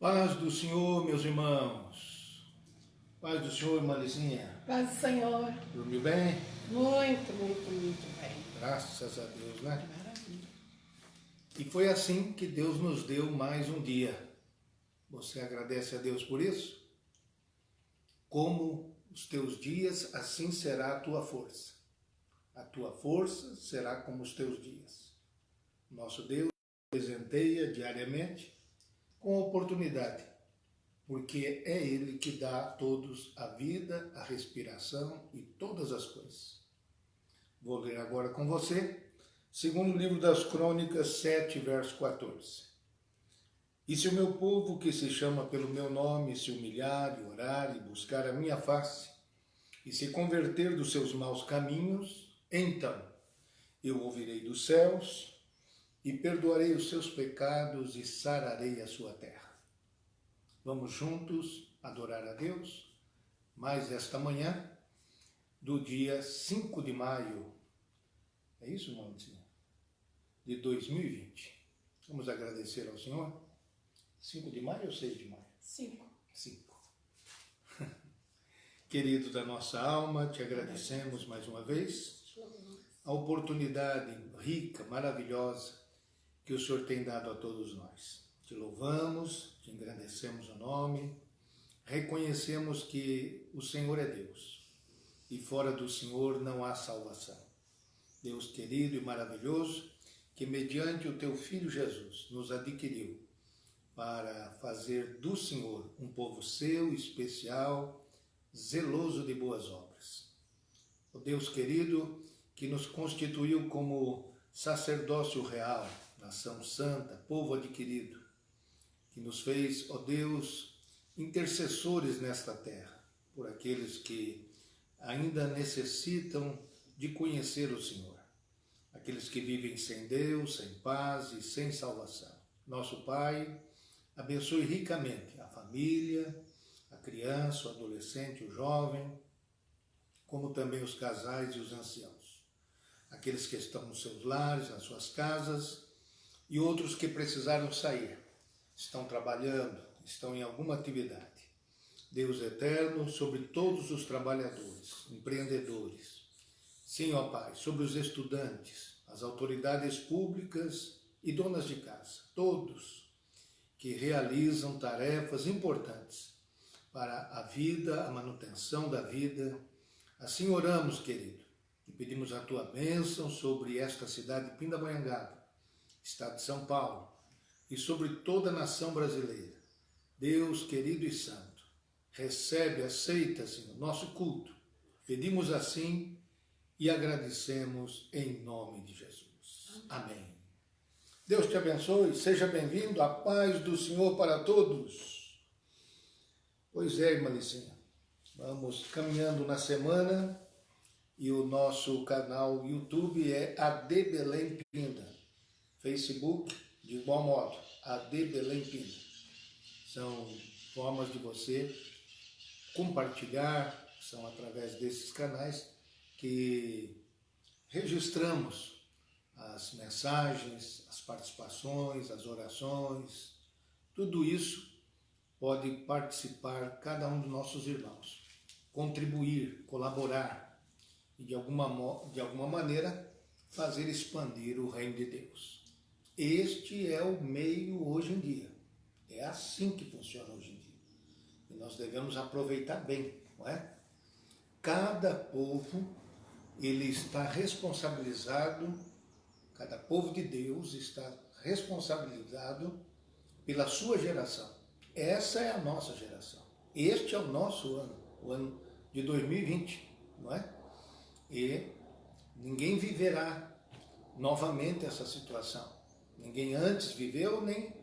Paz do Senhor, meus irmãos. Paz do Senhor, irmã Lizinha. Paz do Senhor. Dormiu bem? Muito bem. Graças a Deus, né? Maravilha. E foi assim que Deus nos deu mais um dia. Você agradece a Deus por isso? Como os teus dias, assim será a tua força. A tua força será como os teus dias. Nosso Deus presenteia diariamente com oportunidade, porque é Ele que dá a todos a vida, a respiração e todas as coisas. Vou ler agora com você, segundo o livro das Crônicas 7, verso 14. E se o meu povo, que se chama pelo meu nome, se humilhar e orar e buscar a minha face, e se converter dos seus maus caminhos, então eu ouvirei dos céus e perdoarei os seus pecados e sararei a sua terra. Vamos juntos adorar a Deus, mais esta manhã, do dia 5 de maio, é isso, irmãozinha? De 2020. Vamos agradecer ao Senhor? 5 de maio ou 6 de maio? 5. 5. Querido da nossa alma, te agradecemos mais uma vez a oportunidade rica, maravilhosa que o Senhor tem dado a todos nós. Te louvamos, te engrandecemos o nome, reconhecemos que o Senhor é Deus e fora do Senhor não há salvação. Deus querido e maravilhoso, que mediante o teu Filho Jesus nos adquiriu para fazer do Senhor um povo seu, especial, zeloso de boas obras. O Deus querido que nos constituiu como sacerdócio real, nação santa, povo adquirido, que nos fez, ó Deus, intercessores nesta terra, por aqueles que ainda necessitam de conhecer o Senhor, aqueles que vivem sem Deus, sem paz e sem salvação. Nosso Pai, abençoe ricamente a família, a criança, o adolescente, o jovem, como também os casais e os anciãos, aqueles que estão nos seus lares, nas suas casas, e outros que precisaram sair, estão trabalhando, estão em alguma atividade. Deus eterno, sobre todos os trabalhadores, empreendedores. Sim, ó Pai, sobre os estudantes, as autoridades públicas e donas de casa, todos que realizam tarefas importantes para a vida, a manutenção da vida. Assim oramos, querido, e pedimos a tua bênção sobre esta cidade de Pindamonhangaba, estado de São Paulo, e sobre toda a nação brasileira. Deus querido e santo, recebe, aceita, Senhor, nosso culto. Pedimos assim e agradecemos em nome de Jesus. Amém. Deus te abençoe, seja bem-vindo, a paz do Senhor para todos. Pois é, irmã Licinha, vamos caminhando na semana e o nosso canal YouTube é AD Belém Pinda. Facebook, de igual modo, AD Belém Pinda. São formas de você compartilhar, são através desses canais que registramos as mensagens, as participações, as orações, tudo isso pode participar cada um dos nossos irmãos, contribuir, colaborar e de alguma maneira fazer expandir o reino de Deus. Este é o meio hoje em dia. É assim que funciona hoje em dia. E nós devemos aproveitar bem, não é? Cada povo, ele está responsabilizado, cada povo de Deus está responsabilizado pela sua geração. Essa é a nossa geração. Este é o nosso ano, o ano de 2020, não é? E ninguém viverá novamente essa situação. Ninguém antes viveu, nem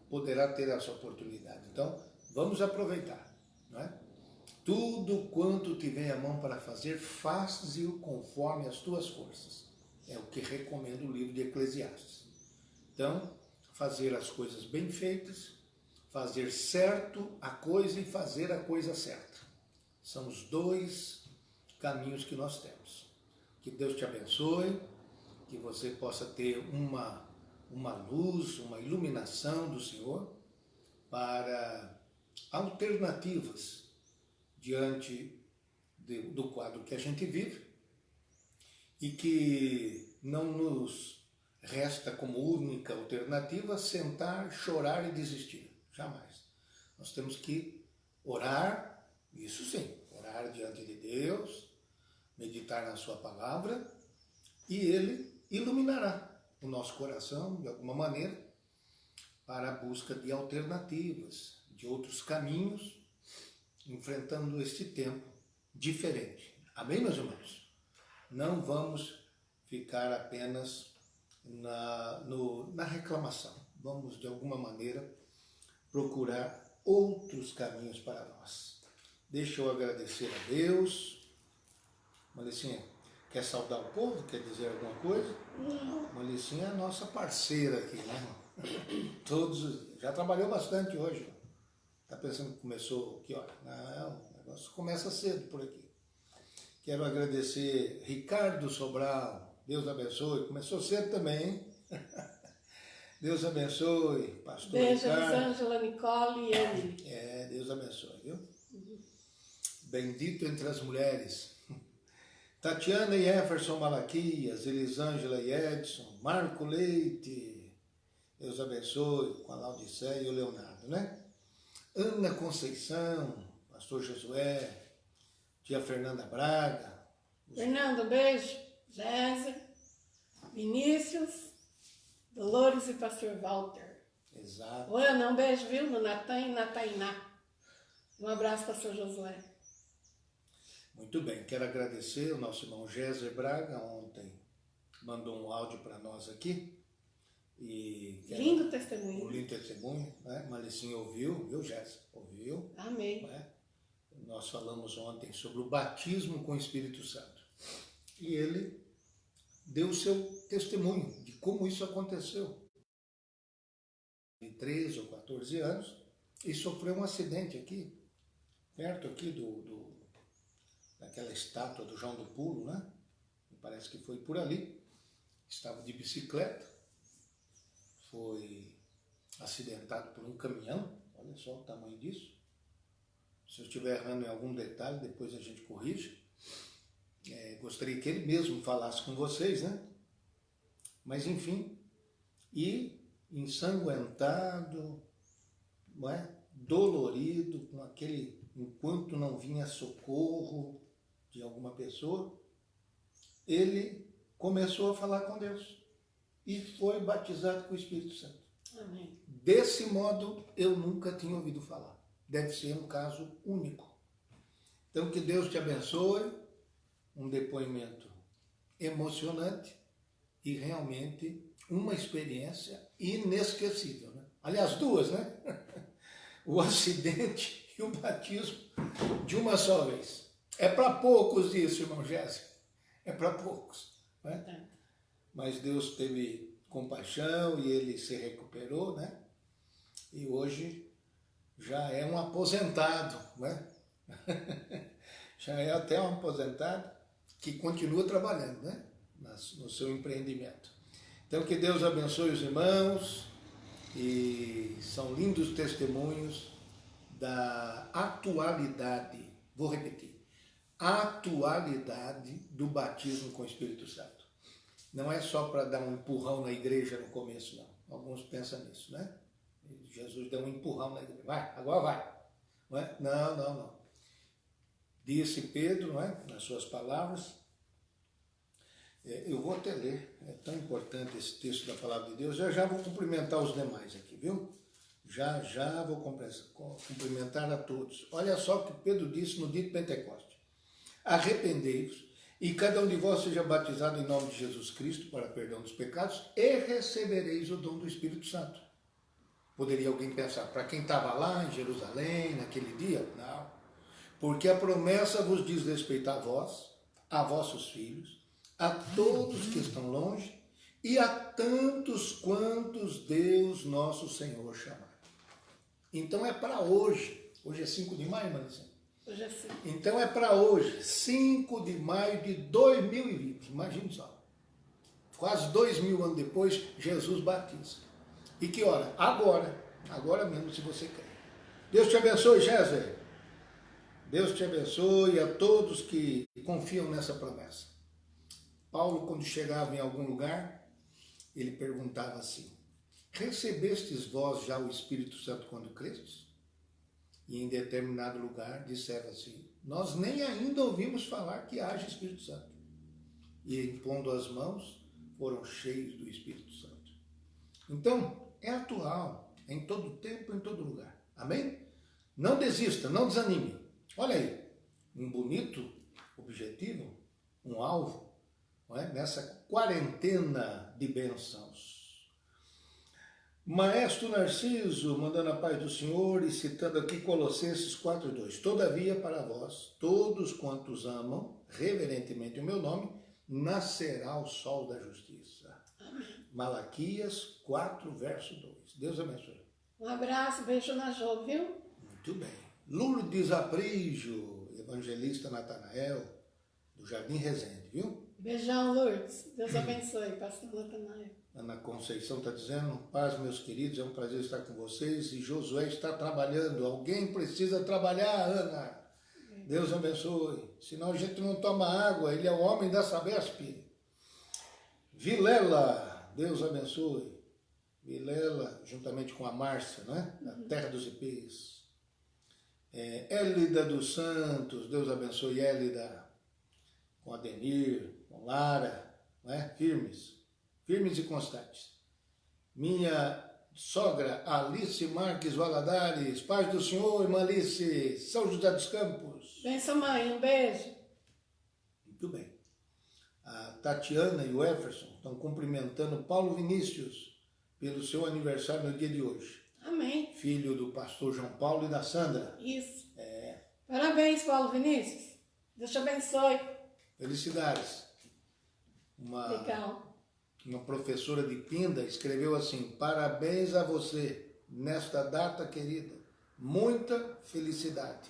poderá ter essa oportunidade. Então, vamos aproveitar, não é? Tudo quanto tiver a mão para fazer, faze-o conforme as tuas forças. É o que recomenda o livro de Eclesiastes. Então, fazer as coisas bem feitas, fazer certo a coisa e fazer a coisa certa. São os dois caminhos que nós temos. Que Deus te abençoe, que você possa ter uma luz, uma iluminação do Senhor, para alternativas diante do quadro que a gente vive e que não nos resta como única alternativa sentar, chorar e desistir. Jamais. Nós temos que orar, isso sim, orar diante de Deus, meditar na sua palavra e Ele iluminará o nosso coração de alguma maneira para a busca de alternativas, de outros caminhos, enfrentando este tempo diferente. Amém, meus irmãos? Não vamos ficar apenas na reclamação. Vamos, de alguma maneira, procurar outros caminhos para nós. Deixa eu agradecer a Deus. Malicinha, quer saudar o povo? Quer dizer alguma coisa? Não. Malicinha é a nossa parceira aqui, né? Já trabalhou bastante hoje. Está pensando que começou que hora? Não, o negócio começa cedo por aqui. Quero agradecer Ricardo Sobral. Deus abençoe. Começou cedo também, hein? Deus abençoe, pastor Beijo, Ricardo. Elisângela, Nicole e Emily. Deus abençoe, viu? Bendito entre as mulheres. Tatiana e Jefferson Malaquias, Elisângela e Edson, Marco Leite, Deus abençoe, com a Laodiceia e o Leonardo, né? Ana Conceição, pastor Josué, tia Fernanda Braga. Fernando, beijo. Jéssica, Vinícius, Dolores e pastor Walter. Exato. Ana, um beijo, viu? No Natan e na Tainá. Um abraço, pastor Josué. Muito bem, quero agradecer o nosso irmão Géser Braga, ontem mandou um áudio para nós aqui. Lindo testemunho. Um lindo testemunho, né? Malicinha ouviu, viu, Géser? Ouviu. Amém. Né? Nós falamos ontem sobre o batismo com o Espírito Santo. E ele deu o seu testemunho de como isso aconteceu. De 13 ou 14 anos, e sofreu um acidente aqui, perto aqui daquela estátua do João do Pulo, né? Parece que foi por ali. Estava de bicicleta, foi acidentado por um caminhão, olha só o tamanho disso. Se eu estiver errando em algum detalhe, depois a gente corrige. Gostaria que ele mesmo falasse com vocês, né? Mas enfim, e ensanguentado, não é? Dolorido, com aquele, enquanto não vinha socorro de alguma pessoa, ele começou a falar com Deus e foi batizado com o Espírito Santo. Amém. Desse modo, eu nunca tinha ouvido falar. Deve ser um caso único. Então, que Deus te abençoe. Um depoimento emocionante e realmente uma experiência inesquecível, né? Aliás, duas, né? O acidente e o batismo de uma só vez. É para poucos isso, irmão Jéssica. É para poucos, né? Mas Deus teve compaixão e ele se recuperou, né? E hoje já é um aposentado, né? Já é até um aposentado que continua trabalhando, né? No seu empreendimento. Então, que Deus abençoe os irmãos, e são lindos testemunhos da atualidade, vou repetir, atualidade do batismo com o Espírito Santo. Não é só para dar um empurrão na igreja no começo, não. Alguns pensam nisso, né? Jesus deu um empurrão na igreja. Vai, agora vai. Não é? Não. Disse Pedro, não é? Nas suas palavras, eu vou até ler, é tão importante esse texto da palavra de Deus, já vou cumprimentar os demais aqui, viu? Já vou cumprimentar a todos. Olha só o que Pedro disse no dia de Pentecoste. Arrependei-vos e cada um de vós seja batizado em nome de Jesus Cristo para perdão dos pecados e recebereis o dom do Espírito Santo. Poderia alguém pensar, para quem estava lá em Jerusalém naquele dia? Não. Porque a promessa vos diz respeito a vós, a vossos filhos, a todos que estão longe e a tantos quantos Deus nosso Senhor chamar. Então é para hoje. Hoje é 5 de maio, Marisa? Hoje é 5. Então é para hoje, 5 de maio de 2020. Imagine só. Quase 2000 anos depois, Jesus batiza. E que hora? Agora. Agora mesmo, se você crê. Deus te abençoe, Géser. Deus te abençoe a todos que confiam nessa promessa. Paulo, quando chegava em algum lugar, ele perguntava assim: recebestes vós já o Espírito Santo quando crestes? E em determinado lugar disseram assim: nós nem ainda ouvimos falar que haja Espírito Santo. E impondo as mãos, foram cheios do Espírito Santo. Então, é atual, é em todo tempo, em todo lugar. Amém? Não desista, não desanime. Olha aí, um bonito objetivo, um alvo, não é? Nessa quarentena de bênçãos. Maestro Narciso, mandando a paz do Senhor e citando aqui Colossenses 4:2. Todavia, para vós, todos quantos amam reverentemente o meu nome, nascerá o sol da justiça. Amém. Malaquias 4, verso 2. Deus abençoe. Um abraço, beijo na Jo, viu? Muito bem. Lourdes Aprígio, evangelista Natanael, do Jardim Resende, viu? Beijão, Lourdes. Deus abençoe, pastor Natanael. Ana Conceição está dizendo: paz, meus queridos, é um prazer estar com vocês. E Josué está trabalhando. Alguém precisa trabalhar, Ana. Deus abençoe. Senão a gente não toma água. Ele é o homem da Sabesp. Vilela, Deus abençoe. Vilela, juntamente com a Márcia, né? Da Terra dos Ipês. Hélida dos Santos, Deus abençoe Hélida. Com Adenir, com Lara, né? Firmes e constantes. Minha sogra Alice Marques Valadares, paz do Senhor, irmã Alice, São José dos Campos. Benção, mãe, um beijo. Muito bem. A Tatiana e o Jefferson estão cumprimentando Paulo Vinícius pelo seu aniversário no dia de hoje. Amém. Filho do pastor João Paulo e da Sandra. Isso. Parabéns, Paulo Vinícius. Deus te abençoe. Felicidades. Legal. Uma professora de Pinda escreveu assim: parabéns a você nesta data querida. Muita felicidade.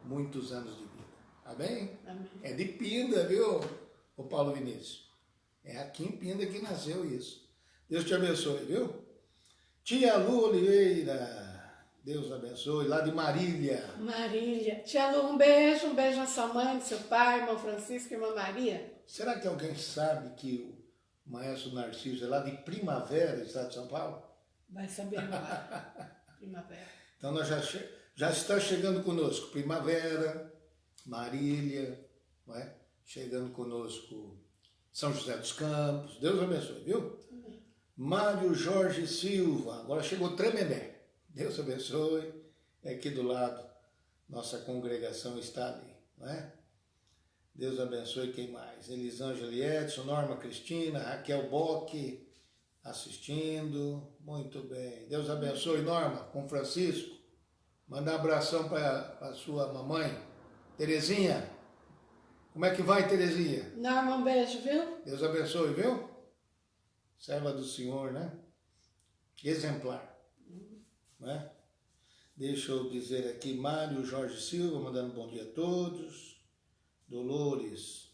Muitos anos de vida. Amém? Amém. É de Pinda, viu, o Paulo Vinícius? É aqui em Pinda que nasceu isso. Deus te abençoe, viu? Tia Lu Oliveira, Deus abençoe, lá de Marília. Marília. Tia Lu, um beijo na sua mãe, seu pai, irmão Francisco e irmã Maria. Será que alguém sabe que o maestro Narciso é lá de Primavera, estado de São Paulo? Vai saber agora. Primavera. Então nós já está chegando conosco Primavera, Marília, não é? Chegando conosco São José dos Campos. Deus abençoe, viu? Amém. Mário Jorge Silva, agora chegou Tremembé. Deus abençoe. É aqui do lado, nossa congregação está ali, não é? Deus abençoe, quem mais? Elisângela Edson, Norma Cristina, Raquel Bock, assistindo. Muito bem. Deus abençoe, Norma, com Francisco. Manda um abração para a sua mamãe, Terezinha. Como é que vai, Terezinha? Norma, um beijo, viu? Deus abençoe, viu? Serva do Senhor, né? Exemplar. Né? Deixa eu dizer aqui, Mário Jorge Silva, mandando bom dia a todos. Dolores,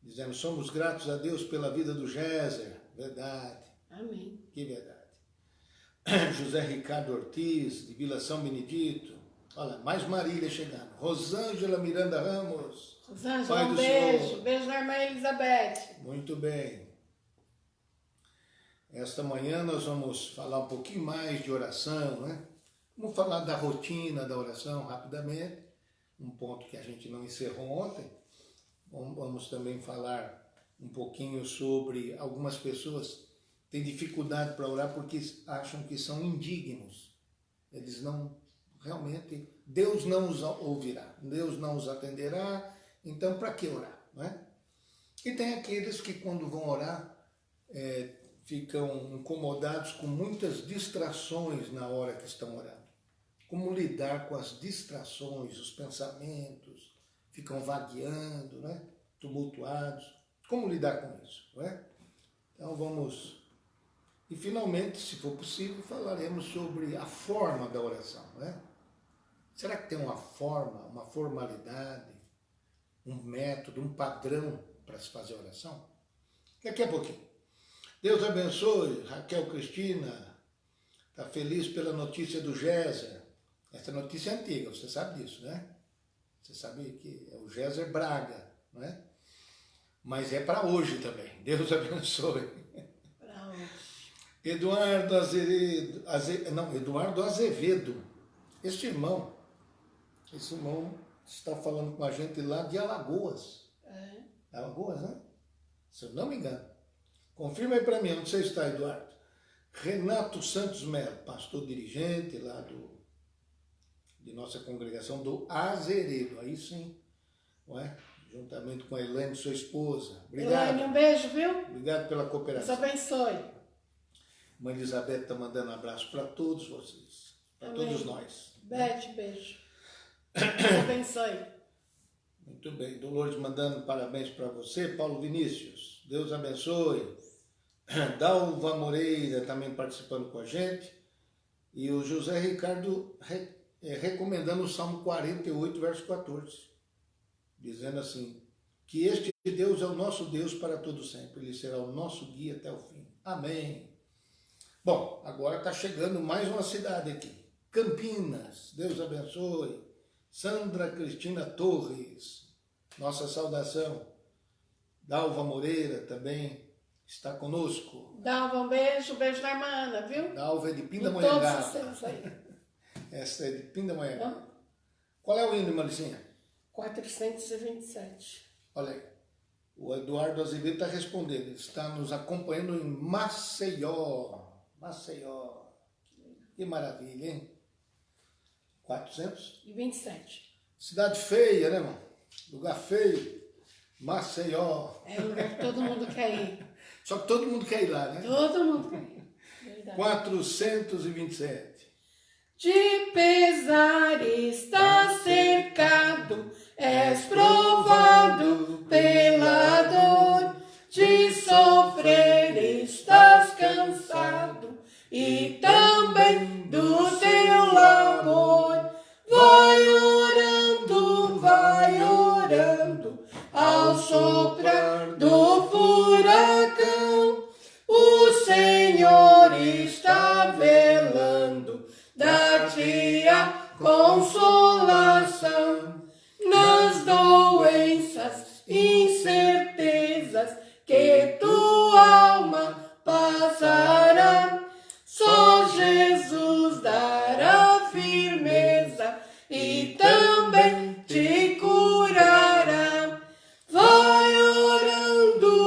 dizendo: somos gratos a Deus pela vida do Géser. Verdade. Amém. Que verdade. José Ricardo Ortiz, de Vila São Benedito. Olha, mais Marília chegando. Rosângela Miranda Ramos. Rosângela, um beijo. Senhor. Beijo na irmã Elizabeth. Muito bem. Esta manhã nós vamos falar um pouquinho mais de oração, né? Vamos falar da rotina da oração rapidamente. Um ponto que a gente não encerrou ontem. Vamos também falar um pouquinho sobre algumas pessoas que têm dificuldade para orar porque acham que são indignos. Eles não, realmente, Deus não os ouvirá, Deus não os atenderá, então para que orar, não é? E tem aqueles que quando vão orar ficam incomodados com muitas distrações na hora que estão orando. Como lidar com as distrações, os pensamentos, ficam vagueando, né? Tumultuados. Como lidar com isso? Não é? Então vamos... E finalmente, se for possível, falaremos sobre a forma da oração. Não é? Será que tem uma forma, uma formalidade, um método, um padrão para se fazer oração? Daqui a pouquinho. Deus abençoe, Raquel Cristina, Está feliz pela notícia do Géser. Essa notícia é antiga, você sabe disso, né? Você sabe que é o Géser Braga, não é? Mas é para hoje também. Deus abençoe. Para hoje. Eduardo Azevedo. Esse irmão está falando com a gente lá de Alagoas. É. Alagoas, né? Se eu não me engano. Confirma aí para mim, onde você está, Eduardo? Renato Santos Melo, pastor dirigente lá de nossa congregação do Azeredo. Aí sim, não é? Juntamente com a Elaine, sua esposa. Obrigado. Elaine, um beijo, viu? Obrigado pela cooperação. Deus abençoe. Mãe Elizabeth está mandando um abraço para todos vocês, para todos nós. Bete, beijo. Deus abençoe. Muito bem. Dolores mandando parabéns para você, Paulo Vinícius. Deus abençoe. Dalva Moreira também participando com a gente. E o José Ricardo recomendando o Salmo 48, verso 14. Dizendo assim, que este Deus é o nosso Deus para todo sempre. Ele será o nosso guia até o fim. Amém. Bom, agora está chegando mais uma cidade aqui. Campinas. Deus abençoe. Sandra Cristina Torres. Nossa saudação. Dalva Moreira também está conosco. Dalva, um beijo da irmã Ana, viu? Dalva é de E Pindamonhangaba. todos vocês aí. Essa é de Pindamonhangaba. Qual é o hino, Maricinha? 427. Olha aí. O Eduardo Azevedo está respondendo. Ele está nos acompanhando em Maceió. Maceió. Que maravilha, hein? 427. Cidade feia, né, irmão? Lugar feio. Maceió. É um lugar que todo mundo quer ir. Só que todo mundo quer ir lá, né? Todo mundo quer ir. Verdade. 427. De pesar está cercado, és provado pela dor, de sofrer estás cansado, e também do teu labor. Vai orando, ao soprar do furacão, o Senhor está velando, dar-te a consolação nas doenças, incertezas que tua alma passará. Só Jesus dará firmeza e também te curará. Vai orando,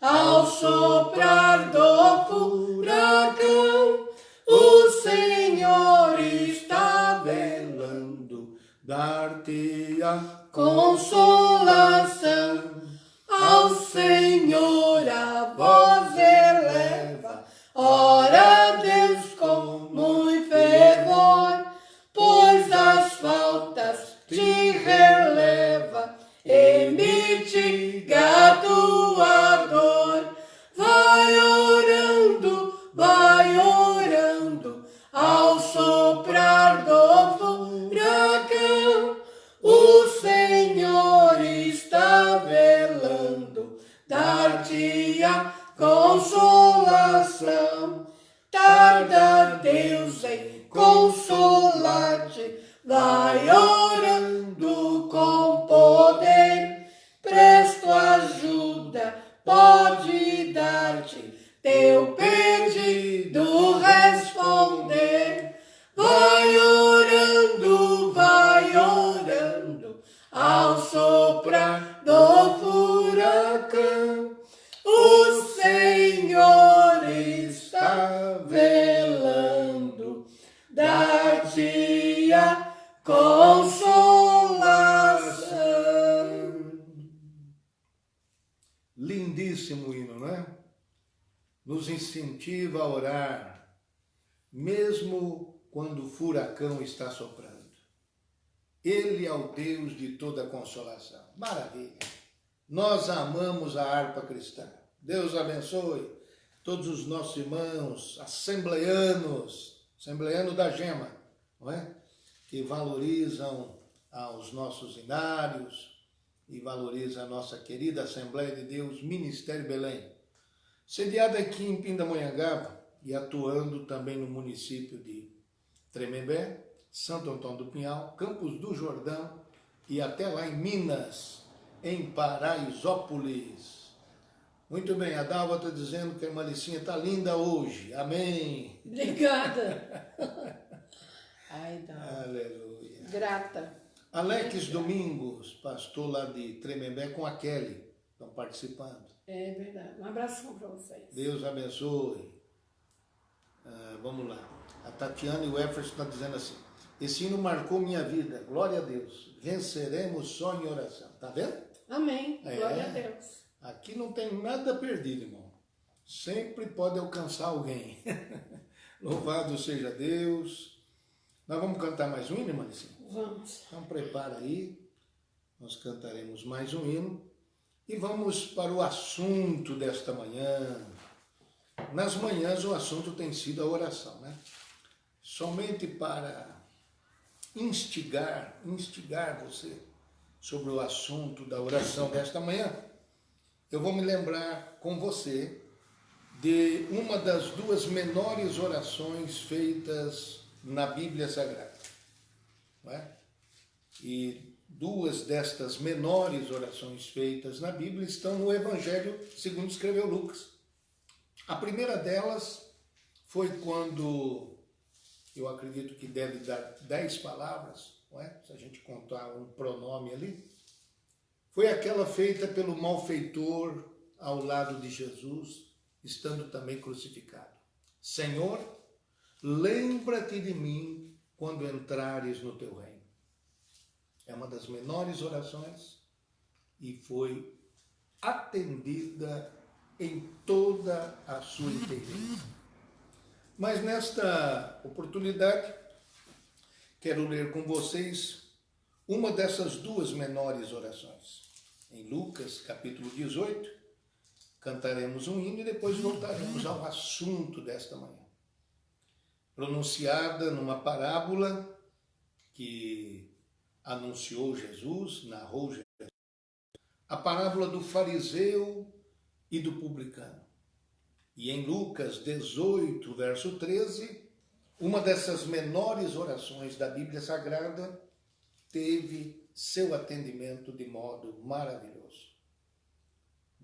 ao soprar do furacão, o Senhor está velando, Dar-te a consolação. Ao Senhor a voz eleva, ora a Deus com muito fervor, pois as faltas te releva e mitiga a tua dor. Vai orando, ao soprar do furacão, o Senhor está velando, dar-te a consolação. Tarda Deus em consolar-te, vai orando com poder, presto ajuda pode dar-te, teu pedido responder. Vai orando, ao soprar do furacão, o Senhor está velando, dar-te a consolação. lindíssimo hino, não é? Nos incentiva a orar, mesmo quando o furacão está soprando. Ele é o Deus de toda consolação. Maravilha! Nós amamos a harpa cristã. Deus abençoe todos os nossos irmãos, assembleanos da Gema, não é? Que valorizam os nossos inários e valorizam a nossa querida Assembleia de Deus, Ministério Belém. Sediada aqui em Pindamonhangaba, e atuando também no município de Tremembé, Santo Antônio do Pinhal, Campos do Jordão e até lá em Minas, em Paraisópolis. Muito bem, a Dalva está dizendo que a irmã Licinha está linda hoje. Amém. Obrigada. Ai, Dalva. Aleluia. Grata. Alex Domingos, pastor lá de Tremembé, com a Kelly, estão participando. É verdade. Um abração para vocês. Deus abençoe. Vamos lá. A Tatiana e o Efferson estão dizendo assim: esse hino marcou minha vida. Glória a Deus. Venceremos só em oração. Tá vendo? Amém. Glória a Deus. Aqui não tem nada perdido, irmão. Sempre pode alcançar alguém. Louvado seja Deus. Nós vamos cantar mais um hino, irmã? Vamos. Então prepara aí. Nós cantaremos mais um hino. E vamos para o assunto desta manhã. Nas manhãs o assunto tem sido a oração, né? Somente para instigar você sobre o assunto da oração desta manhã, eu vou me lembrar com você de uma das duas menores orações feitas na Bíblia Sagrada. Não é? E duas destas menores orações feitas na Bíblia estão no Evangelho segundo escreveu Lucas. A primeira delas foi quando, eu acredito que deve dar 10 palavras, não é? Se a gente contar um pronome ali, foi aquela feita pelo malfeitor ao lado de Jesus, estando também crucificado. Senhor, lembra-te de mim quando entrares no teu reino. É uma das menores orações e foi atendida em toda a sua inteireza. Mas nesta oportunidade, quero ler com vocês uma dessas duas menores orações. Em Lucas, capítulo 18, cantaremos um hino e depois voltaremos ao assunto desta manhã. Pronunciada numa parábola que anunciou Jesus, narrou Jesus, a parábola do fariseu e do publicano. E em Lucas 18, verso 13, uma dessas menores orações da Bíblia Sagrada teve seu atendimento de modo maravilhoso.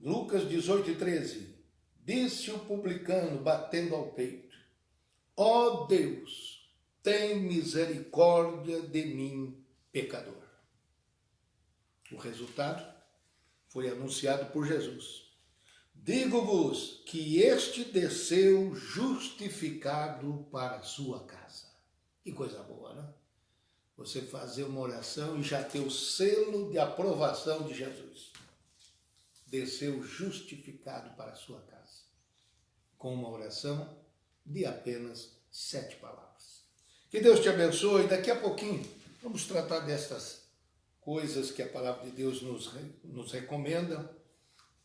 Lucas 18, 13, disse o publicano, batendo ao peito: ó Deus, tem misericórdia de mim, pecador. O resultado foi anunciado por Jesus. Digo-vos que este desceu justificado para a sua casa. Que coisa boa, né? Você fazer uma oração e já ter o selo de aprovação de Jesus. Desceu justificado para a sua casa. Com uma oração de apenas 7 palavras. Que Deus te abençoe. Daqui a pouquinho vamos tratar destas coisas que a palavra de Deus nos recomenda,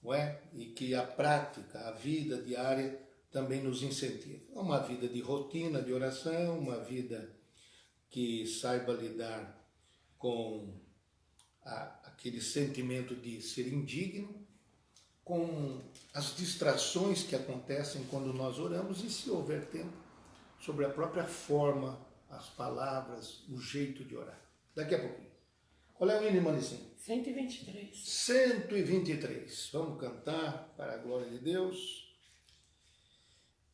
não é? E que a prática, a vida diária também nos incentiva. Uma vida de rotina, de oração, uma vida que saiba lidar com aquele sentimento de ser indigno, com as distrações que acontecem quando nós oramos e, se houver tempo, sobre a própria forma, as palavras, o jeito de orar. Daqui a pouquinho. Qual é o hino, irmã Licinha? 123. 123. Vamos cantar para a glória de Deus.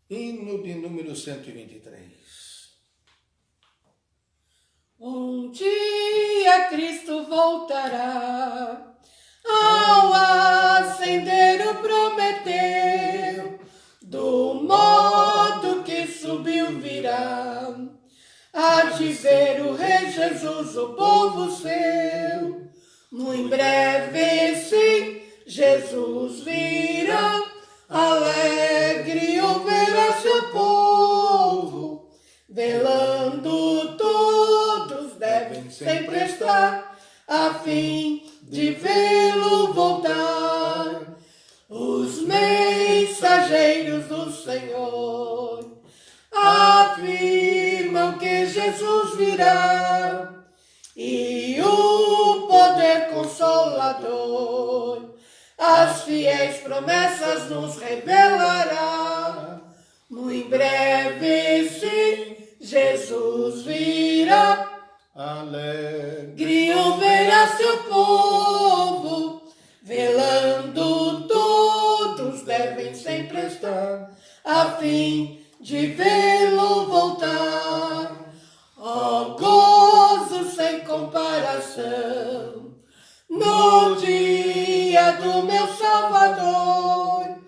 Hino de número 123. Um dia Cristo voltará, ao ascender prometeu, do modo que subiu virá, há de ver o Rei Jesus, o povo seu. Muito breve, sim, Jesus virá, alegre ouvirá seu povo, velando todos devem sempre estar, a fim de vê-lo voltar. Os mensageiros do Senhor afirmam que Jesus virá, e o poder consolador as fiéis promessas nos revelará. Muito breve, sim, Jesus virá. Alegre Verá seu povo, velando todos devem sempre estar, a fim de vê-lo voltar. Ó gozo sem comparação, no dia do meu Salvador,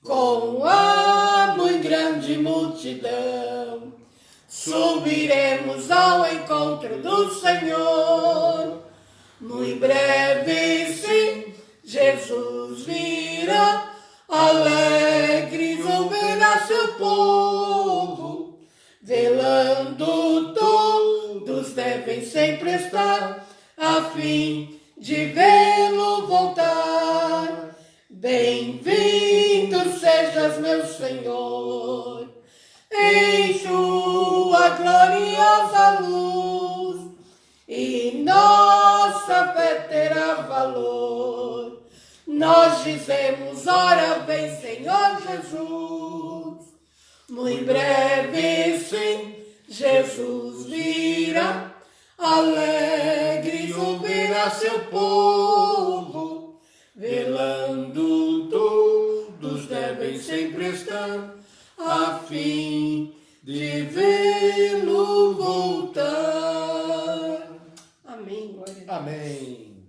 com a muito grande multidão, subiremos ao encontro do Senhor. Muito breve, sim, Jesus virá, alegres verá seu povo, velando todos devem sempre estar, a fim de vê-lo voltar. Bem-vindo sejas, meu Senhor, em sua gloriosa luz, e nossa fé terá valor. Nós dizemos, ora vem, Senhor Jesus. Muito breve, sim, Jesus virá, alegre verá seu povo, velando todos devem sempre estar, a fim de vê-lo voltar. Amém, glória a Deus. Amém.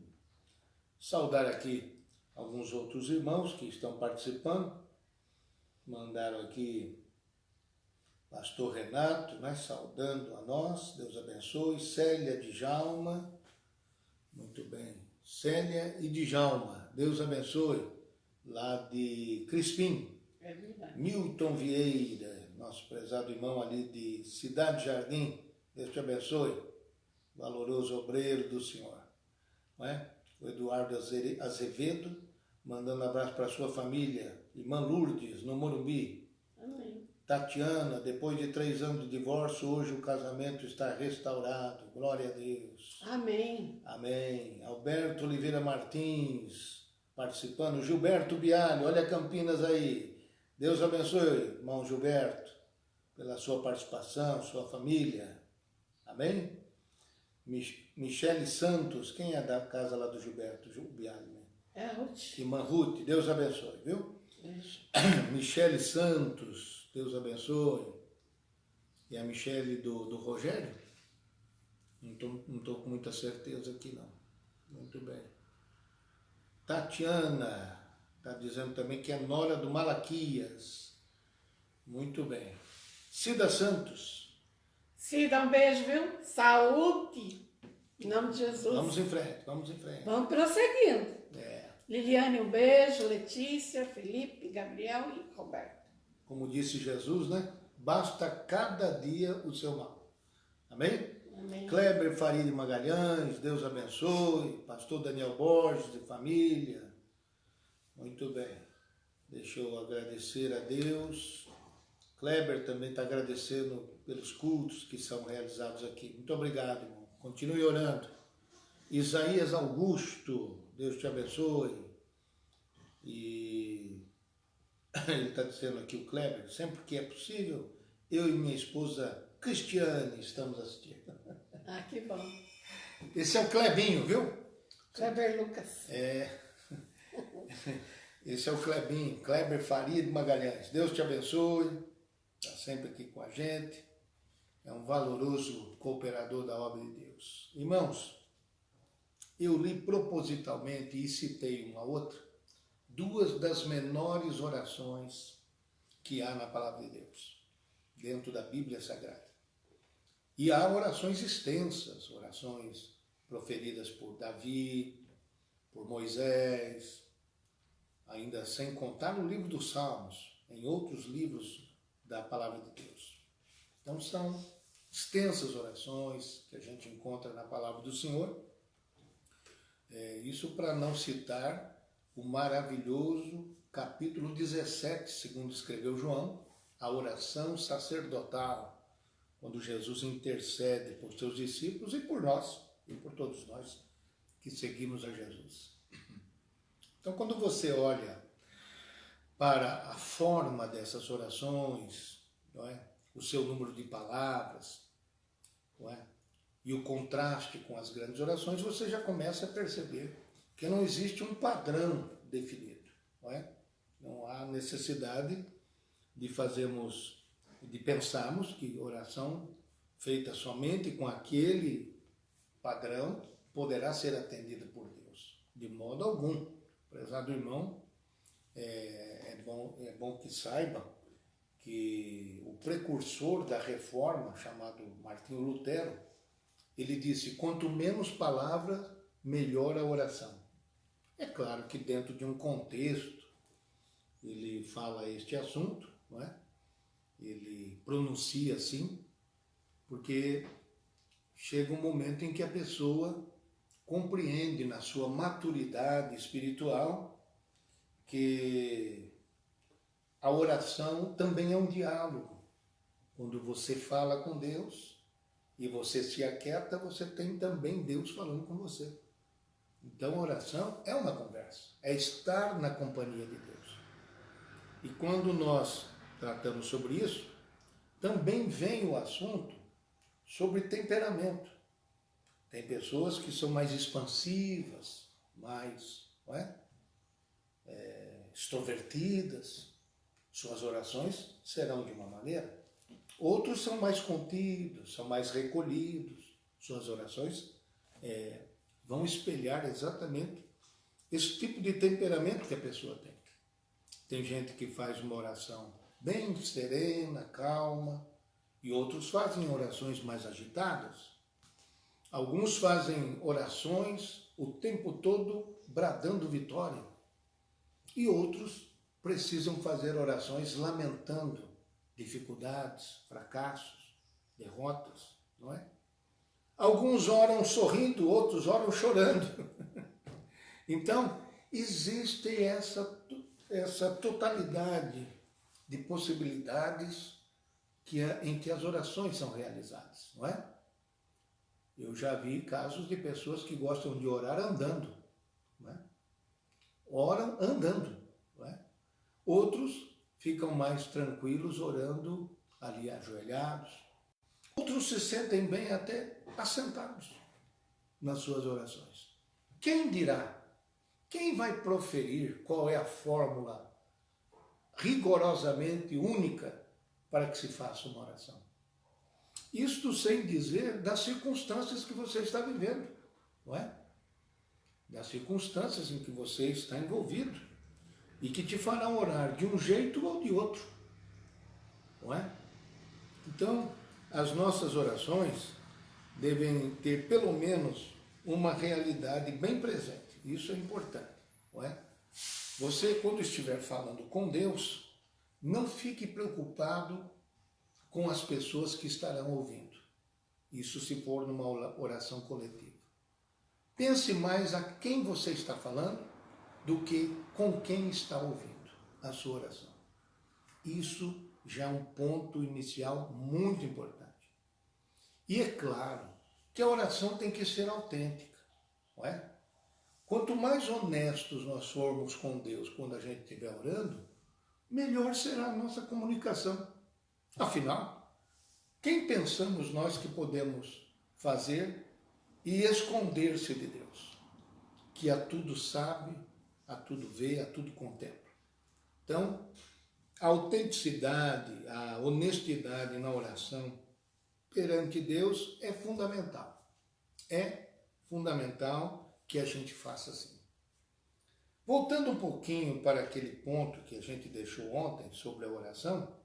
Saudar aqui alguns outros irmãos que estão participando. Mandaram aqui Pastor Renato, né, saudando a nós. Deus abençoe. Célia Djalma. Muito bem. Célia e Djalma. Deus abençoe. Lá de Crispim. É verdade. Milton Vieira, nosso prezado irmão ali de Cidade Jardim. Deus te abençoe. Valoroso obreiro do Senhor. Não é? O Eduardo Azevedo, mandando um abraço para sua família. Irmã Lourdes, no Morumbi. Amém. Tatiana, depois de 3 anos de divórcio, hoje o casamento está restaurado. Glória a Deus. Amém. Amém. Alberto Oliveira Martins, participando. Gilberto Bialho, olha Campinas aí. Deus abençoe, irmão Gilberto, pela sua participação, sua família. Amém? Michele Santos, quem é da casa lá do Gilberto Bialho? É a Ruth. Irmã Ruth, Deus abençoe, viu? Michele Santos, Deus abençoe. E a Michele do Rogério? Não tô com muita certeza aqui não. Muito bem. Tatiana, está dizendo também que é nora do Malaquias. Muito bem. Cida Santos. Cida, um beijo, viu? Saúde. Em nome de Jesus. Vamos em frente, vamos em frente. Vamos prosseguindo. É. Liliane, um beijo. Letícia, Felipe, Gabriel e Roberto. Como disse Jesus, né? Basta cada dia o seu mal. Amém? Amém. Kleber Farid Magalhães, Deus abençoe. Pastor Daniel Borges, de família. Muito bem. Deixa eu agradecer a Deus. Kleber também está agradecendo pelos cultos que são realizados aqui. Muito obrigado, irmão. Continue orando. Isaías Augusto, Deus te abençoe. E ele está dizendo aqui, o Kleber, sempre que é possível, eu e minha esposa Cristiane estamos assistindo. Ah, que bom. Esse é o Clebinho, viu? Kleber Lucas. É. Esse é o Clebinho, Kleber Farid Magalhães. Deus te abençoe. Está sempre aqui com a gente. É um valoroso cooperador da obra de Deus. Irmãos, eu li propositalmente e citei uma outra, 2 das menores orações que há na palavra de Deus, dentro da Bíblia Sagrada. E há orações extensas, orações proferidas por Davi, por Moisés, ainda sem contar no livro dos Salmos, em outros livros da palavra de Deus. Então são extensas orações que a gente encontra na palavra do Senhor. Isso para não citar o maravilhoso capítulo 17, segundo escreveu João, a oração sacerdotal, quando Jesus intercede por seus discípulos e por nós, e por todos nós que seguimos a Jesus. Então, quando você olha para a forma dessas orações, não é? O seu número de palavras, não é? E o contraste com as grandes orações, você já começa a perceber que não existe um padrão definido, não é? Não há necessidade de pensarmos que oração feita somente com aquele padrão poderá ser atendida por Deus. De modo algum. Prezado irmão, é bom que saiba que o precursor da reforma, chamado Martinho Lutero, ele disse: quanto menos palavras, melhor a oração. É claro que dentro de um contexto ele fala este assunto, não é? Ele pronuncia assim, porque chega um momento em que a pessoa compreende na sua maturidade espiritual que a oração também é um diálogo. Quando você fala com Deus e você se aquieta, você tem também Deus falando com você. Então a oração é uma conversa, é estar na companhia de Deus. E quando nós tratamos sobre isso, também vem o assunto sobre temperamento. Tem pessoas que são mais expansivas, mais extrovertidas, suas orações serão de uma maneira. Outros são mais contidos, são mais recolhidos, suas orações vão espelhar exatamente esse tipo de temperamento que a pessoa tem. Tem gente que faz uma oração bem serena, calma, e outros fazem orações mais agitadas. Alguns fazem orações o tempo todo bradando vitória, e outros precisam fazer orações lamentando dificuldades, fracassos, derrotas, não é? Alguns oram sorrindo, outros oram chorando. Então, existe essa totalidade de possibilidades em que as orações são realizadas, não é? Eu já vi casos de pessoas que gostam de orar andando, não é? Oram andando, não é? Outros ficam mais tranquilos orando ali ajoelhados. Outros se sentem bem até assentados nas suas orações. Quem dirá? Quem vai proferir qual é a fórmula rigorosamente única para que se faça uma oração? Isto sem dizer das circunstâncias que você está vivendo, não é? Das circunstâncias em que você está envolvido e que te farão orar de um jeito ou de outro, não é? Então, as nossas orações devem ter pelo menos uma realidade bem presente. Isso é importante, não é? Você, quando estiver falando com Deus, não fique preocupado com as pessoas que estarão ouvindo. Isso se for numa oração coletiva. Pense mais a quem você está falando do que com quem está ouvindo a sua oração. Isso já é um ponto inicial muito importante. E é claro que a oração tem que ser autêntica, não é? Quanto mais honestos nós formos com Deus quando a gente estiver orando, melhor será a nossa comunicação. Afinal, quem pensamos nós que podemos fazer e esconder-se de Deus, que a tudo sabe, a tudo vê, a tudo contempla? Então, a autenticidade, a honestidade na oração perante Deus é fundamental. É fundamental que a gente faça assim. Voltando um pouquinho para aquele ponto que a gente deixou ontem sobre a oração,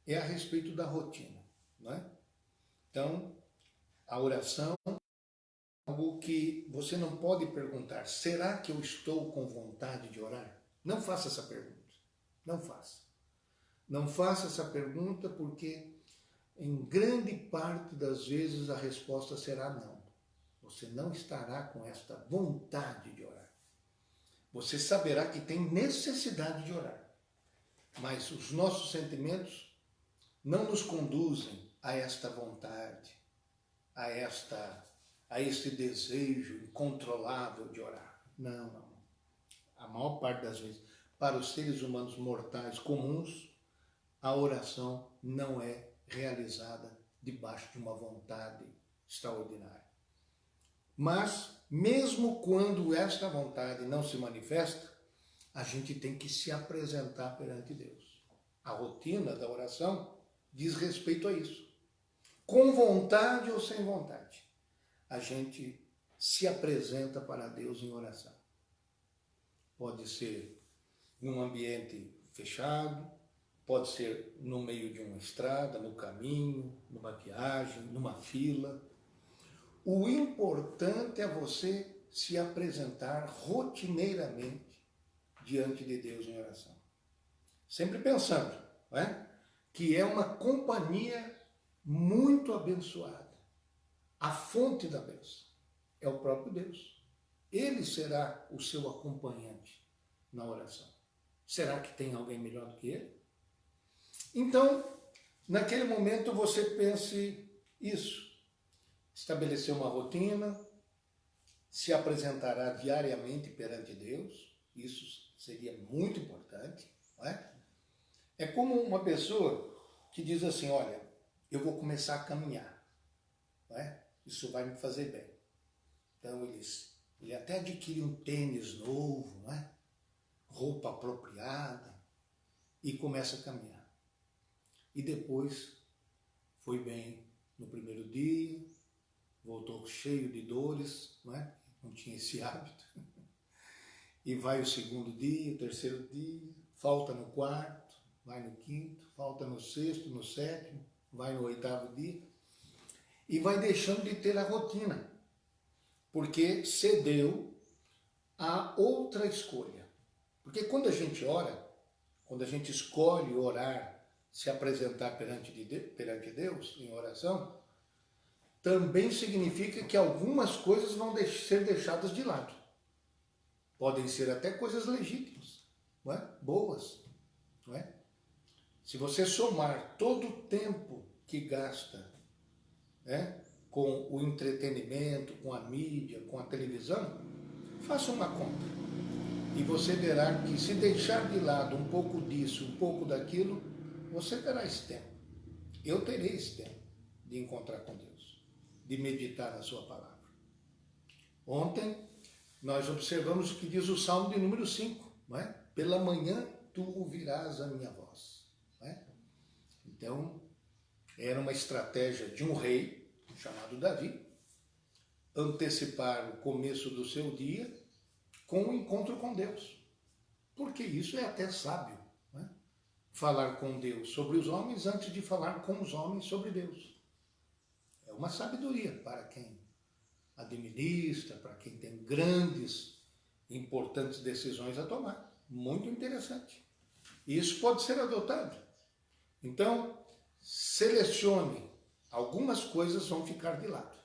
é a respeito da rotina, não é? Então, a oração é algo que você não pode perguntar: será que eu estou com vontade de orar? Não faça essa pergunta. Não faça. Não faça essa pergunta porque em grande parte das vezes a resposta será não. Você não estará com esta vontade de orar. Você saberá que tem necessidade de orar, mas os nossos sentimentos não nos conduzem a esta vontade, a este desejo incontrolável de orar. Não. A maior parte das vezes, para os seres humanos mortais comuns, a oração não é realizada debaixo de uma vontade extraordinária. Mas, mesmo quando esta vontade não se manifesta, a gente tem que se apresentar perante Deus. A rotina da oração diz respeito a isso. Com vontade ou sem vontade, a gente se apresenta para Deus em oração. Pode ser num ambiente fechado, pode ser no meio de uma estrada, no caminho, numa viagem, numa fila. O importante é você se apresentar rotineiramente diante de Deus em oração. Sempre pensando, não é? Que é uma companhia muito abençoada. A fonte da bênção é o próprio Deus. Ele será o seu acompanhante na oração. Será que tem alguém melhor do que ele? Então, naquele momento você pense isso. Estabelecer uma rotina, se apresentará diariamente perante Deus. Isso seria muito importante, não é? É como uma pessoa que diz assim, olha, eu vou começar a caminhar, não é? Isso vai me fazer bem. Então ele até adquire um tênis novo, não é? Roupa apropriada e começa a caminhar. E depois foi bem no primeiro dia, voltou cheio de dores, não é? Não tinha esse hábito. E vai o segundo dia, o terceiro dia, falta no quarto, vai no quinto, falta no sexto, no sétimo, vai no oitavo dia, e vai deixando de ter a rotina, porque cedeu a outra escolha. Porque quando a gente ora, quando a gente escolhe orar, se apresentar perante Deus em oração, também significa que algumas coisas vão ser deixadas de lado. Podem ser até coisas legítimas, não é? Boas, não é? Se você somar todo o tempo que gasta, né, com o entretenimento, com a mídia, com a televisão, faça uma conta. E você verá que se deixar de lado um pouco disso, um pouco daquilo, você terá esse tempo. Eu terei esse tempo de encontrar com Deus, de meditar na sua palavra. Ontem nós observamos o que diz o Salmo de número 5, não é? Pela manhã tu ouvirás a minha voz. Não é? Então, era uma estratégia de um rei, chamado Davi, antecipar o começo do seu dia com o encontro com Deus. Porque isso é até sábio, não é? Falar com Deus sobre os homens antes de falar com os homens sobre Deus. É uma sabedoria para quem administra, para quem tem grandes, importantes decisões a tomar. Muito interessante. E isso pode ser adotado. Então, selecione. Algumas coisas vão ficar de lado,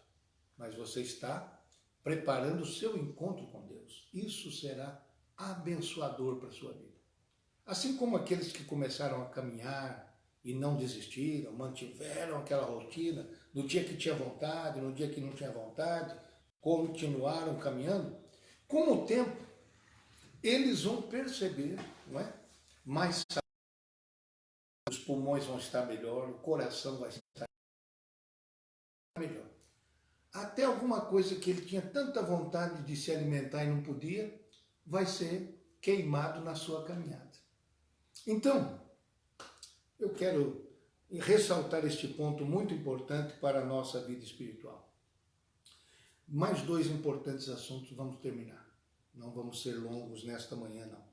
mas você está preparando o seu encontro com Deus. Isso será abençoador para a sua vida. Assim como aqueles que começaram a caminhar e não desistiram, mantiveram aquela rotina, no dia que tinha vontade, no dia que não tinha vontade, continuaram caminhando, com o tempo, eles vão perceber, não é? Mais os pulmões vão estar melhor, o coração vai estar melhor. Até alguma coisa que ele tinha tanta vontade de se alimentar e não podia, vai ser queimado na sua caminhada. Então, eu quero ressaltar este ponto muito importante para a nossa vida espiritual. Mais dois importantes assuntos, vamos terminar. Não vamos ser longos nesta manhã, não.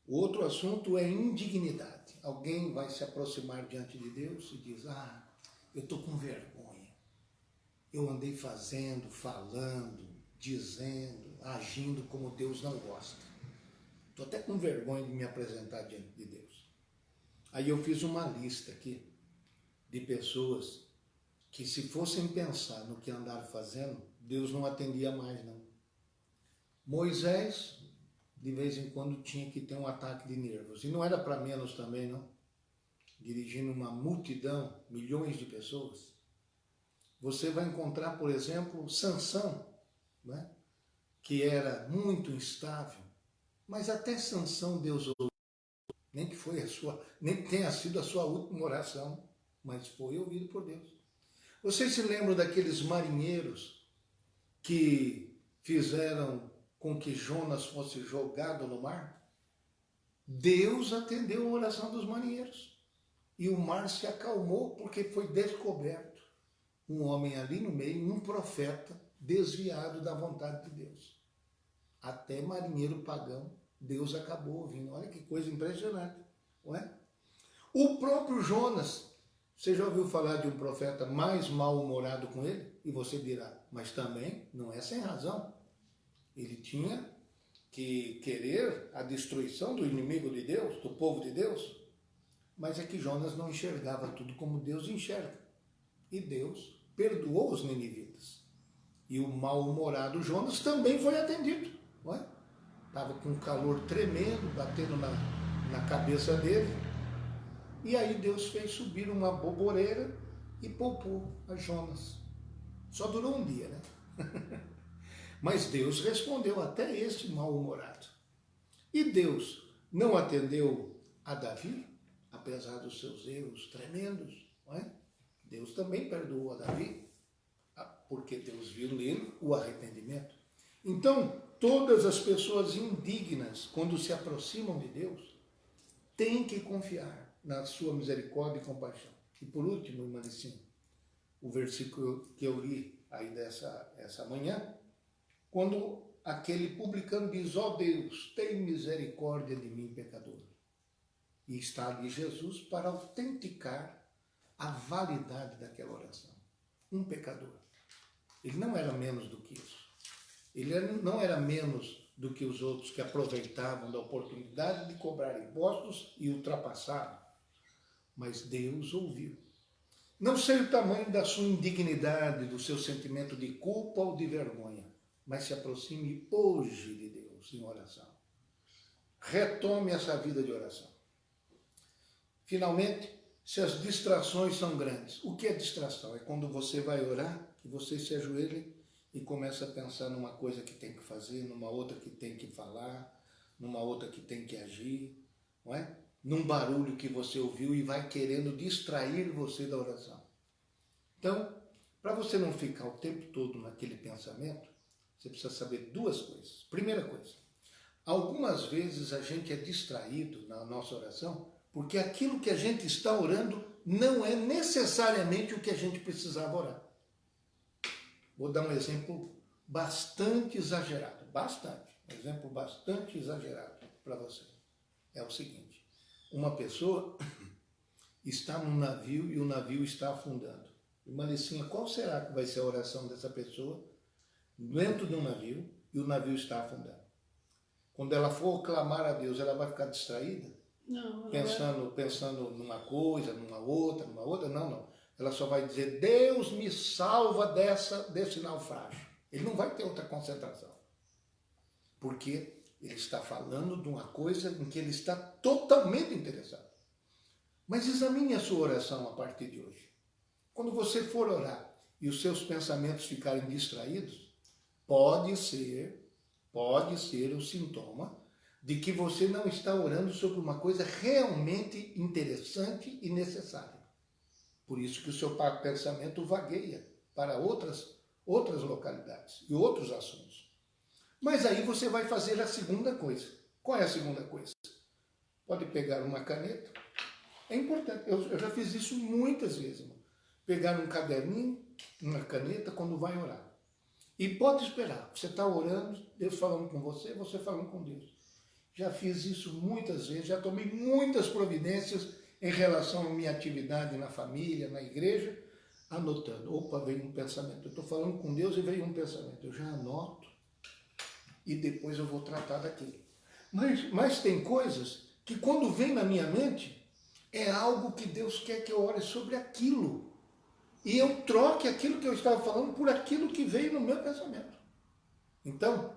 O outro assunto é indignidade. Alguém vai se aproximar diante de Deus e diz, eu estou com vergonha. Eu andei fazendo, falando, dizendo, agindo como Deus não gosta. Estou até com vergonha de me apresentar diante de Deus. Aí eu fiz uma lista aqui de pessoas que, se fossem pensar no que andaram fazendo, Deus não atendia mais, não. Moisés, de vez em quando, tinha que ter um ataque de nervos. E não era para menos também, não. Dirigindo uma multidão, milhões de pessoas. Você vai encontrar, por exemplo, Sansão, né? Que era muito instável. Mas até Sansão Deus ouviu. nem que tenha sido a sua última oração, mas foi ouvido por Deus. Vocês se lembram daqueles marinheiros que fizeram com que Jonas fosse jogado no mar? Deus atendeu a oração dos marinheiros. E o mar se acalmou porque foi descoberto um homem ali no meio, um profeta desviado da vontade de Deus. Até marinheiro pagão, Deus acabou ouvindo. Olha que coisa impressionante, não é? O próprio Jonas, você já ouviu falar de um profeta mais mal-humorado com ele? E você dirá, mas também não é sem razão. Ele tinha que querer a destruição do inimigo de Deus, do povo de Deus. Mas é que Jonas não enxergava tudo como Deus enxerga. E Deus perdoou os ninivitas. E o mal-humorado Jonas também foi atendido. Não é? Estava com um calor tremendo, batendo na cabeça dele. E aí Deus fez subir uma boboreira e poupou a Jonas. Só durou um dia, né? Mas Deus respondeu até este mal-humorado. E Deus não atendeu a Davi, apesar dos seus erros tremendos, não é? Deus também perdoou a Davi, porque Deus viu nele o arrependimento. Então, todas as pessoas indignas, quando se aproximam de Deus, têm que confiar na sua misericórdia e compaixão. E por último, irmã Licinha, o versículo que eu li aí essa manhã, quando aquele publicano diz, ó Deus, tem misericórdia de mim, pecador. E está ali Jesus para autenticar a validade daquela oração. Um pecador. Ele não era menos do que isso. Ele não era menos do que os outros que aproveitavam da oportunidade de cobrar impostos e ultrapassaram. Mas Deus ouviu. Não sei o tamanho da sua indignidade, do seu sentimento de culpa ou de vergonha, mas se aproxime hoje de Deus em oração. Retome essa vida de oração. Finalmente, se as distrações são grandes. O que é distração? É quando você vai orar e você se ajoelha e começa a pensar numa coisa que tem que fazer, numa outra que tem que falar, numa outra que tem que agir, não é? Num barulho que você ouviu e vai querendo distrair você da oração. Então, para você não ficar o tempo todo naquele pensamento, você precisa saber duas coisas. Primeira coisa, algumas vezes a gente é distraído na nossa oração porque aquilo que a gente está orando não é necessariamente o que a gente precisava orar. Vou dar um exemplo bastante exagerado. Um exemplo bastante exagerado para você. É o seguinte, uma pessoa está num navio e o navio está afundando. Irmã Licinha, qual será que vai ser a oração dessa pessoa dentro de um navio e o navio está afundando? Quando ela for clamar a Deus, ela vai ficar distraída? Não. Pensando numa coisa, numa outra, não. Ela só vai dizer, Deus me salva desse naufrágio. Ele não vai ter outra concentração. Porque ele está falando de uma coisa em que ele está totalmente interessado. Mas examine a sua oração a partir de hoje. Quando você for orar e os seus pensamentos ficarem distraídos, pode ser o sintoma de que você não está orando sobre uma coisa realmente interessante e necessária. Por isso que o seu pensamento vagueia para outras localidades e outros assuntos. Mas aí você vai fazer a segunda coisa. Qual é a segunda coisa? Pode pegar uma caneta. É importante, eu já fiz isso muitas vezes, irmão. Pegar um caderninho, uma caneta, quando vai orar. E pode esperar. Você está orando, Deus falando com você, você falando com Deus. Já fiz isso muitas vezes, já tomei muitas providências em relação à minha atividade na família, na igreja, anotando. Opa, veio um pensamento. Eu estou falando com Deus e veio um pensamento. Eu já anoto e depois eu vou tratar daquilo. Mas tem coisas que quando vem na minha mente, é algo que Deus quer que eu ore sobre aquilo. E eu troque aquilo que eu estava falando por aquilo que veio no meu pensamento. Então,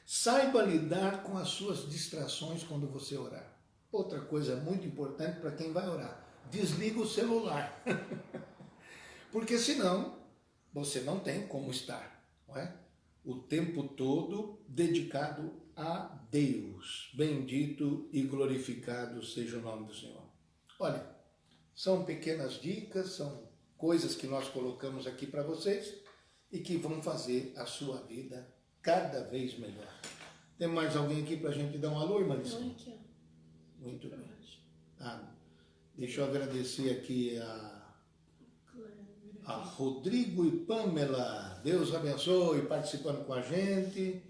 saiba lidar com as suas distrações quando você orar. Outra coisa muito importante para quem vai orar, desliga o celular. Porque senão, você não tem como estar, não é? O tempo todo dedicado a Deus. Bendito e glorificado seja o nome do Senhor. Olha, são pequenas dicas, são coisas que nós colocamos aqui para vocês e que vão fazer a sua vida cada vez melhor. Tem mais alguém aqui para a gente dar um alô, irmã? Muito bem. Deixa eu agradecer aqui a Rodrigo e Pamela. Deus abençoe, participando com a gente.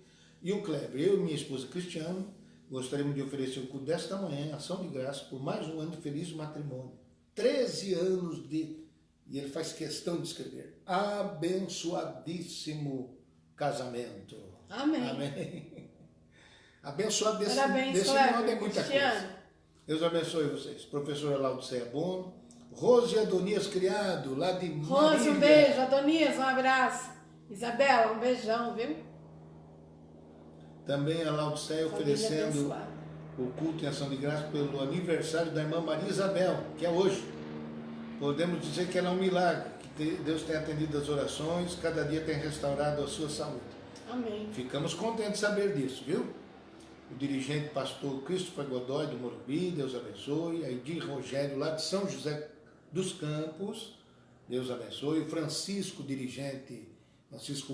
E o Kleber, eu e minha esposa Cristiane, gostaríamos de oferecer o culto desta manhã, ação de graça, por mais um ano de feliz matrimônio. 13 anos de... E ele faz questão de escrever, abençoadíssimo casamento. Amém. Amém. Abençoado desse Kleber, modo é muita coisa. Deus abençoe vocês. Professora Laudiceia Bono, Rose e Adonias Criado, lá de Marília. Rose, um beijo. Adonias, um abraço. Isabela, um beijão, viu? Também a Laudiceia oferecendo o culto em ação de graça pelo aniversário da irmã Maria Isabel, que é hoje. Podemos dizer que ela é um milagre, que Deus tem atendido as orações, cada dia tem restaurado a sua saúde. Amém. Ficamos contentes de saber disso, viu? O dirigente pastor Christopher Godoy do Morumbi, Deus abençoe. A Edir Rogério lá de São José dos Campos, Deus abençoe. O Francisco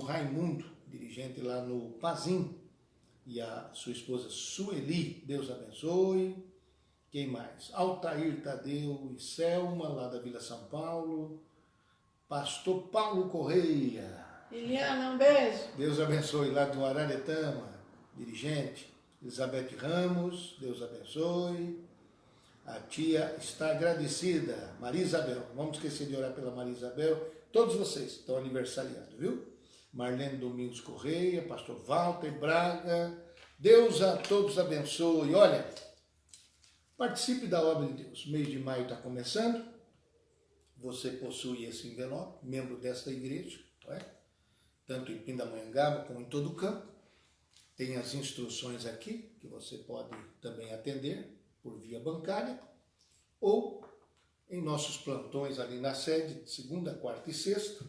Raimundo, dirigente lá no Pazim, e a sua esposa Sueli, Deus abençoe. Quem mais? Altair Tadeu e Selma, lá da Vila São Paulo. Pastor Paulo Correia. Eliana, um beijo. Deus abençoe, lá do Araretama, dirigente. Elizabeth Ramos, Deus abençoe. A tia está agradecida. Maria Isabel, não vamos esquecer de orar pela Maria Isabel. Todos vocês estão aniversariando, viu? Marlene Domingos Correia, pastor Walter Braga. Deus a todos abençoe. Olha, participe da obra de Deus. O mês de maio está começando. Você possui esse envelope, membro desta igreja, não é? Tanto em Pindamonhangaba como em todo o campo. Tem as instruções aqui, que você pode também atender por via bancária, ou em nossos plantões ali na sede, de segunda, quarta e sexta,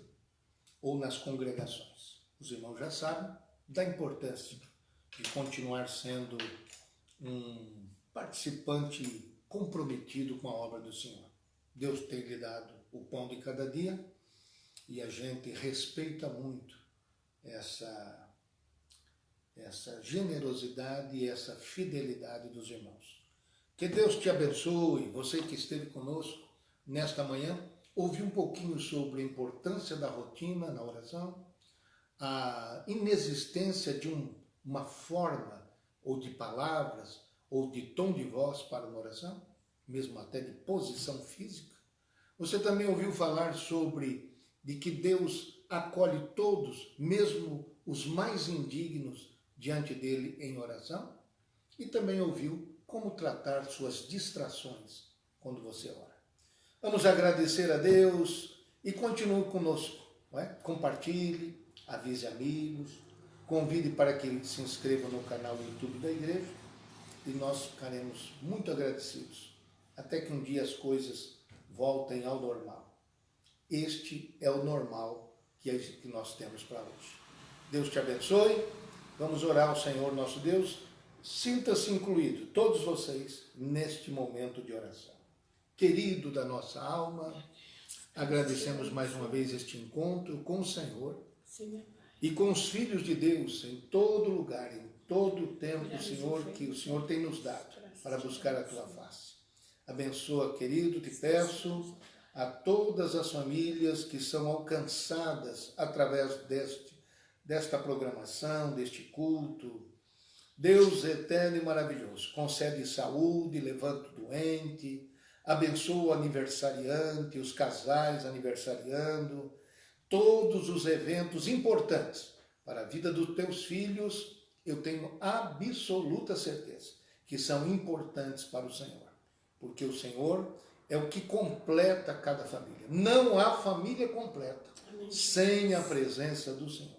ou nas congregações. Os irmãos já sabem da importância de continuar sendo um participante comprometido com a obra do Senhor. Deus tem lhe dado o pão de cada dia e a gente respeita muito essa generosidade e essa fidelidade dos irmãos. Que Deus te abençoe, você que esteve conosco nesta manhã, ouviu um pouquinho sobre a importância da rotina na oração, a inexistência de uma forma ou de palavras ou de tom de voz para uma oração, mesmo até de posição física. Você também ouviu falar sobre de que Deus acolhe todos, mesmo os mais indignos, diante dele em oração, e também ouviu como tratar suas distrações quando você ora. Vamos agradecer a Deus e continue conosco, não é? Compartilhe, avise amigos, convide para que se inscrevam no canal do YouTube da igreja e nós ficaremos muito agradecidos até que um dia as coisas voltem ao normal. Este é o normal que nós temos para hoje. Deus te abençoe. Vamos orar ao Senhor nosso Deus. Sinta-se incluído, todos vocês, neste momento de oração. Querido da nossa alma, agradecemos mais uma vez este encontro com o Senhor e com os filhos de Deus em todo lugar, em todo o tempo, Senhor, que o Senhor tem nos dado para buscar a Tua face. Abençoa, querido, te peço, a todas as famílias que são alcançadas através desta programação, deste culto. Deus eterno e maravilhoso, concede saúde, levanta o doente, abençoa o aniversariante, os casais aniversariando, todos os eventos importantes para a vida dos teus filhos, eu tenho absoluta certeza que são importantes para o Senhor, porque o Senhor é o que completa cada família. Não há família completa sem a presença do Senhor.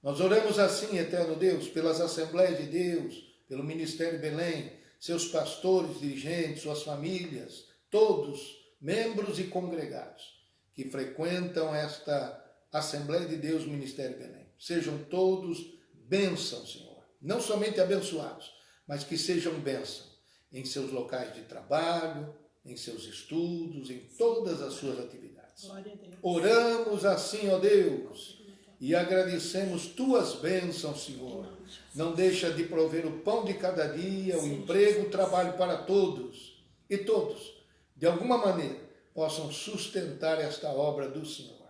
Nós oramos assim, eterno Deus, pelas Assembleias de Deus, pelo Ministério Belém, seus pastores, dirigentes, suas famílias, todos, membros e congregados, que frequentam esta Assembleia de Deus, Ministério Belém. Sejam todos bênção, Senhor. não somente abençoados, mas que sejam bênção em seus locais de trabalho, em seus estudos, em todas as suas atividades. Glória a Deus. Oramos assim, ó Deus, e agradecemos tuas bênçãos, Senhor. Não deixa de prover o pão de cada dia, o emprego, o trabalho para todos. E todos, de alguma maneira, possam sustentar esta obra do Senhor.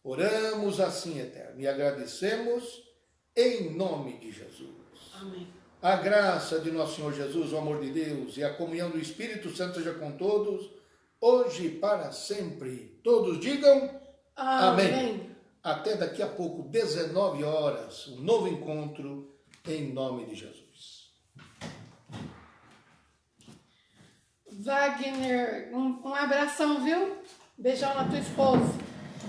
Oramos assim, Eterno, e agradecemos em nome de Jesus. Amém. A graça de nosso Senhor Jesus, o amor de Deus e a comunhão do Espírito Santo seja com todos, hoje e para sempre. Todos digam amém. Até daqui a pouco, 19 horas, um novo encontro em nome de Jesus. Wagner, um abração, viu? Beijão na tua esposa.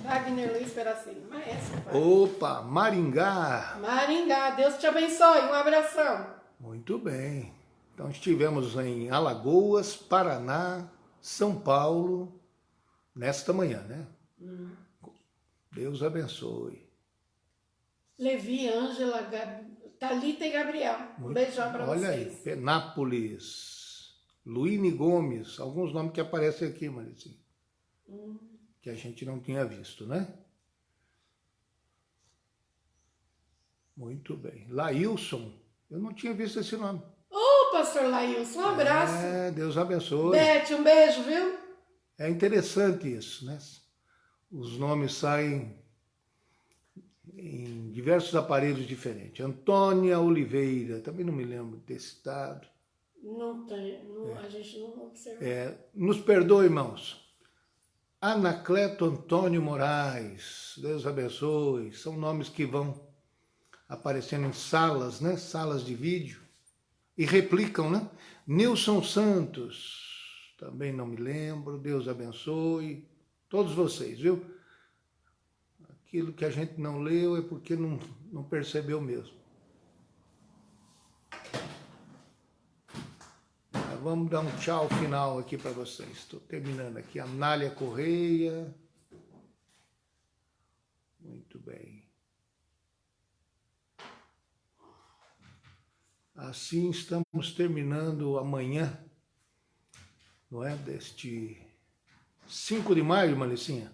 Wagner Luiz Peracino, maestro. Pai. Opa, Maringá. Maringá, Deus te abençoe. Um abração. Muito bem. Então estivemos em Alagoas, Paraná, São Paulo, nesta manhã, né? Deus abençoe. Levi, Ângela, Thalita e Gabriel. Um beijão para vocês. Olha aí, Penápolis, Luíne Gomes, alguns nomes que aparecem aqui, Maricinha. Que a gente não tinha visto, né? Muito bem. Laílson, eu não tinha visto esse nome. Ô, pastor Laílson, um abraço. Deus abençoe. Bete, um beijo, viu? É interessante isso, né? Os nomes saem em diversos aparelhos diferentes. Antônia Oliveira, também não me lembro desse dado. Não tem, a gente não observa. Nos perdoe, irmãos. Anacleto Antônio Moraes, Deus abençoe. São nomes que vão aparecendo em salas, né? Salas de vídeo. E replicam, né? Nilson Santos, também não me lembro. Deus abençoe. Todos vocês, viu? Aquilo que a gente não leu é porque não percebeu mesmo. Mas vamos dar um tchau final aqui para vocês. Estou terminando aqui. Anália Correia. Muito bem. Assim estamos terminando amanhã, não é? Deste 5 de maio, Malicinha?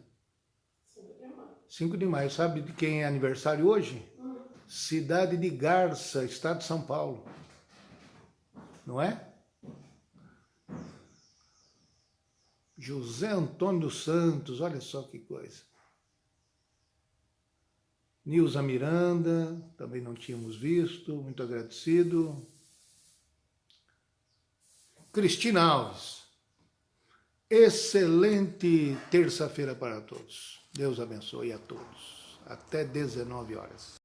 5 de maio. Sabe de quem é aniversário hoje? Cidade de Garça, estado de São Paulo. Não é? José Antônio dos Santos, olha só que coisa. Nilza Miranda, também não tínhamos visto, muito agradecido. Cristina Alves. Excelente terça-feira para todos. Deus abençoe a todos. Até 19 horas.